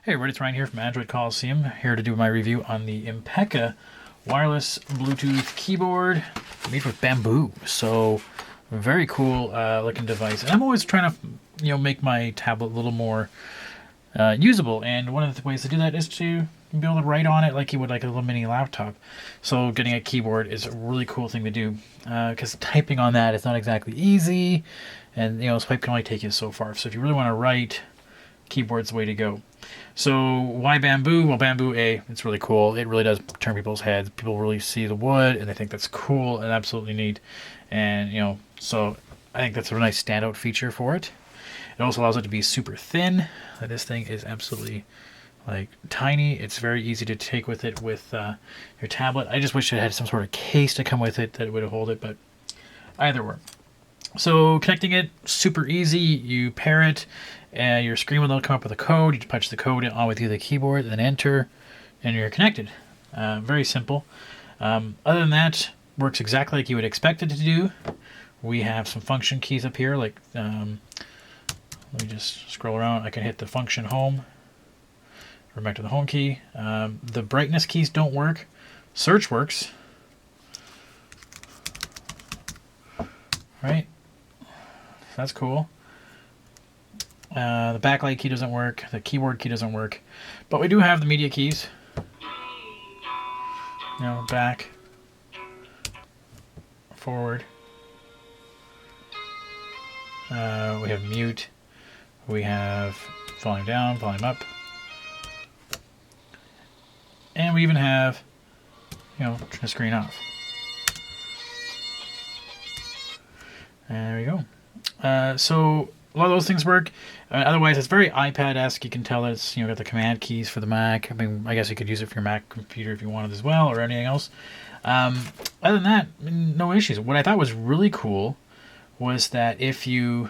Hey everybody, it's Ryan here from Android Coliseum, here to do my review on the Impecca wireless Bluetooth keyboard made with bamboo. So, very cool looking device. And I'm always trying to, make my tablet a little more usable. And one of the ways to do that is to be able to write on it like you would like a little mini laptop. So, getting a keyboard is a really cool thing to do because typing on that is not exactly easy, and swipe can only take you so far. So, if you really want to write, keyboard's the way to go. So why bamboo? Well, bamboo, it's really cool. It really does turn people's heads. People really see the wood and they think that's cool and absolutely neat. And, so I think that's a nice standout feature for it. It also allows it to be super thin. This thing is absolutely tiny. It's very easy to take with it with your tablet. I just wish it had some sort of case to come with it that would hold it, but either way. So connecting it, super easy. You pair it, and your screen will come up with a code. You punch the code on with the keyboard, then enter, and you're connected. Very simple. Other than that, works exactly like you would expect it to do. We have some function keys up here. Let me just scroll around. I can hit the function home. Or back to the home key. The brightness keys don't work. Search works. Right. That's cool. The backlight key doesn't work. The keyboard key doesn't work. But we do have the media keys. Back, forward. We have mute. We have volume down, volume up. And we even have, turn the screen off. And there we go. So a lot of those things work. Otherwise, it's very iPad-esque. You can tell that it's got the command keys for the Mac. I mean, I guess you could use it for your Mac computer if you wanted as well, or anything else. Other than that, no issues. What I thought was really cool was that if you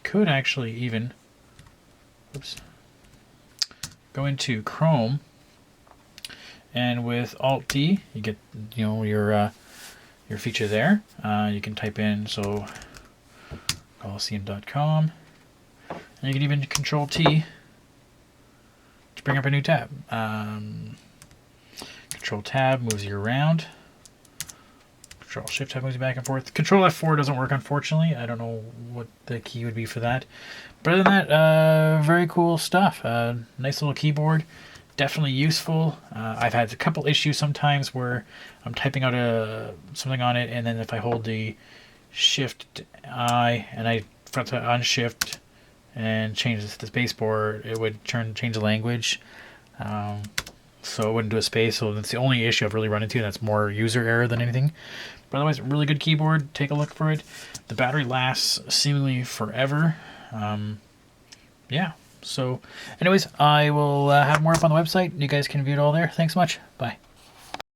could actually even, go into Chrome, and with Alt-D, you get your feature there. You can type in Coliseum.com, and you can even Control-T to bring up a new tab. Control-Tab moves you around. Control-Shift-Tab moves you back and forth. Control-F4 doesn't work, unfortunately. I don't know what the key would be for that. But other than that, very cool stuff. Nice little keyboard. Definitely useful. I've had a couple issues sometimes where I'm typing out something on it, and then if I hold the Shift-I and I forgot to unshift and change the spacebar, it would change the language. So it wouldn't do a space. So that's the only issue I've really run into. That's more user error than anything. But otherwise, really good keyboard. Take a look for it. The battery lasts seemingly forever. Yeah. So anyways, I will have more up on the website. You guys can view it all there. Thanks so much. Bye.